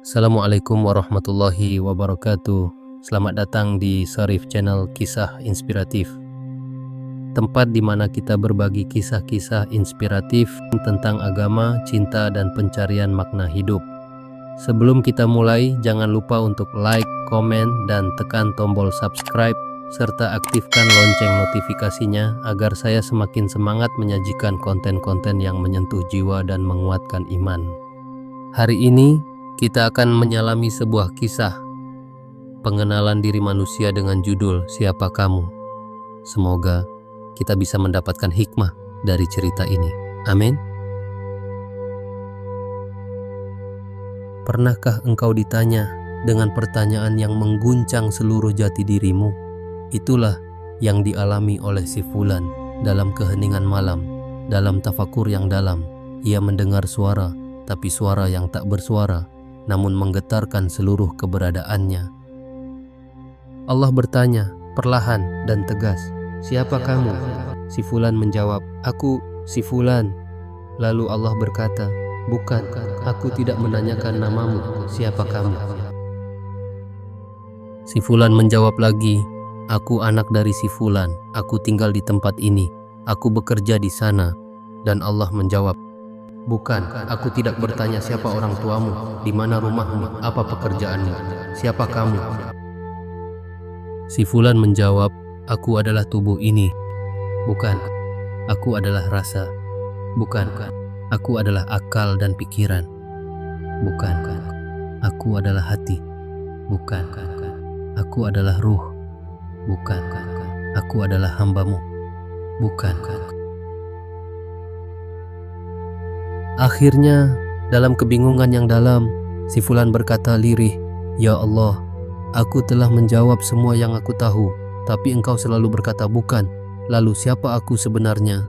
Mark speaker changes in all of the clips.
Speaker 1: Assalamualaikum warahmatullahi wabarakatuh. Selamat datang di Sarif Channel Kisah Inspiratif, tempat di mana kita berbagi kisah-kisah inspiratif tentang agama, cinta, dan pencarian makna hidup. Sebelum kita mulai, jangan lupa untuk like, komen, dan tekan tombol subscribe serta aktifkan lonceng notifikasinya agar saya semakin semangat menyajikan konten-konten yang menyentuh jiwa dan menguatkan iman. Hari ini kita akan menyelami sebuah kisah pengenalan diri manusia dengan judul Siapa Kamu. Semoga kita bisa mendapatkan hikmah dari cerita ini. Amin. Pernahkah engkau ditanya dengan pertanyaan yang mengguncang seluruh jati dirimu? Itulah yang dialami oleh si Fulan dalam keheningan malam. Dalam tafakur yang dalam, ia mendengar suara, tapi suara yang tak bersuara, namun menggetarkan seluruh keberadaannya. Allah bertanya, perlahan dan tegas, "Siapa kamu?" Si Fulan menjawab, "Aku si Fulan." Lalu Allah berkata, "Bukan, aku tidak menanyakan namamu, siapa kamu?" Si Fulan menjawab lagi, "Aku anak dari si Fulan, aku tinggal di tempat ini, aku bekerja di sana." Dan Allah menjawab, "Bukan, aku tidak bertanya siapa orang tuamu, di mana rumahmu, apa pekerjaanmu, siapa kamu?" Si Fulan menjawab, "Aku adalah tubuh ini." "Bukan, aku adalah rasa." "Bukan, aku adalah akal dan pikiran." "Bukan, aku adalah hati." "Bukan, aku adalah ruh." "Bukan, aku adalah hambamu." "Bukan." Akhirnya, dalam kebingungan yang dalam, si Fulan berkata lirih, "Ya Allah, aku telah menjawab semua yang aku tahu, tapi engkau selalu berkata bukan. Lalu siapa aku sebenarnya?"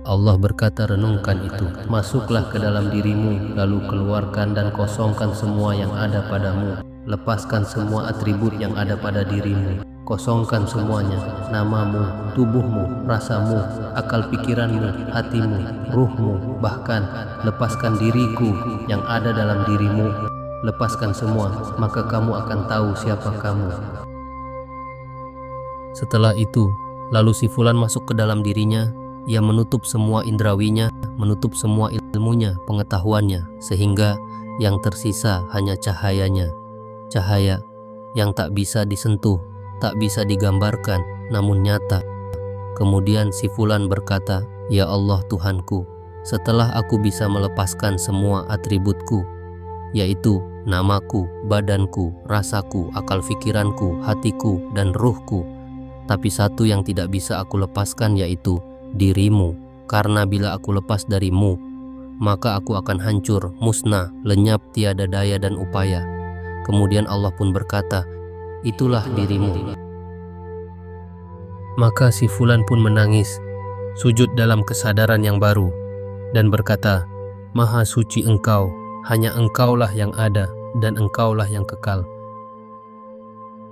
Speaker 1: Allah berkata, "Renungkan itu. Masuklah ke dalam dirimu, lalu keluarkan dan kosongkan semua yang ada padamu. Lepaskan semua atribut yang ada pada dirimu. Kosongkan semuanya, namamu, tubuhmu, rasamu, akal pikiranmu, hatimu, ruhmu, bahkan lepaskan diriku yang ada dalam dirimu. Lepaskan semua, maka kamu akan tahu siapa kamu." Setelah itu, lalu si Fulan masuk ke dalam dirinya. Ia menutup semua indrawinya, menutup semua ilmunya, pengetahuannya, sehingga yang tersisa hanya cahayanya. Cahaya yang tak bisa disentuh, tak bisa digambarkan, namun nyata. Kemudian si Fulan berkata, "Ya Allah Tuhanku, setelah aku bisa melepaskan semua atributku, yaitu namaku, badanku, rasaku, akal pikiranku, hatiku, dan ruhku, tapi satu yang tidak bisa aku lepaskan yaitu dirimu, karena bila aku lepas darimu, maka aku akan hancur, musnah, lenyap, tiada daya dan upaya." Kemudian Allah pun berkata, "Itulah dirimu." Maka si Fulan pun menangis, sujud dalam kesadaran yang baru, dan berkata, "Maha suci Engkau, hanya Engkaulah yang ada, dan Engkaulah yang kekal."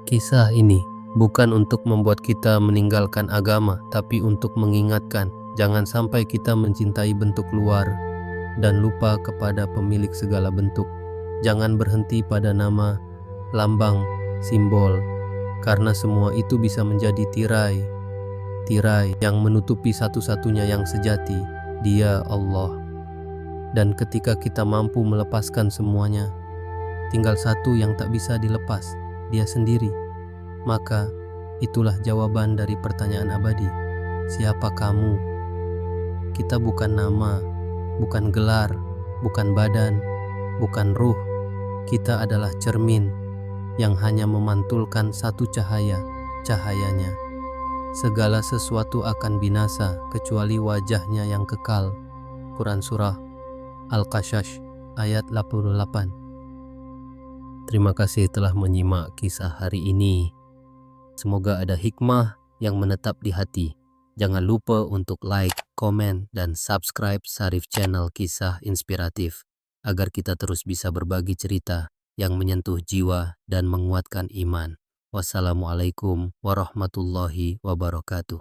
Speaker 1: Kisah ini bukan untuk membuat kita meninggalkan agama, tapi untuk mengingatkan, jangan sampai kita mencintai bentuk luar dan lupa kepada pemilik segala bentuk. Jangan berhenti pada nama, lambang, simbol, karena semua itu bisa menjadi tirai yang menutupi satu-satunya yang sejati, Dia Allah. Dan ketika kita mampu melepaskan semuanya, tinggal satu yang tak bisa dilepas, Dia sendiri. Maka itulah jawaban dari pertanyaan abadi, siapa kamu? Kita bukan nama, bukan gelar, bukan badan, bukan ruh. Kita adalah cermin yang hanya memantulkan satu cahayanya. Segala sesuatu akan binasa kecuali wajahnya yang kekal. Quran Surah Al-Qasas ayat 88. Terima kasih telah menyimak kisah hari ini. Semoga ada hikmah yang menetap di hati. Jangan lupa untuk like, komen, dan subscribe Sarif Channel Kisah Inspiratif agar kita terus bisa berbagi cerita yang menyentuh jiwa dan menguatkan iman. Wassalamualaikum warahmatullahi wabarakatuh.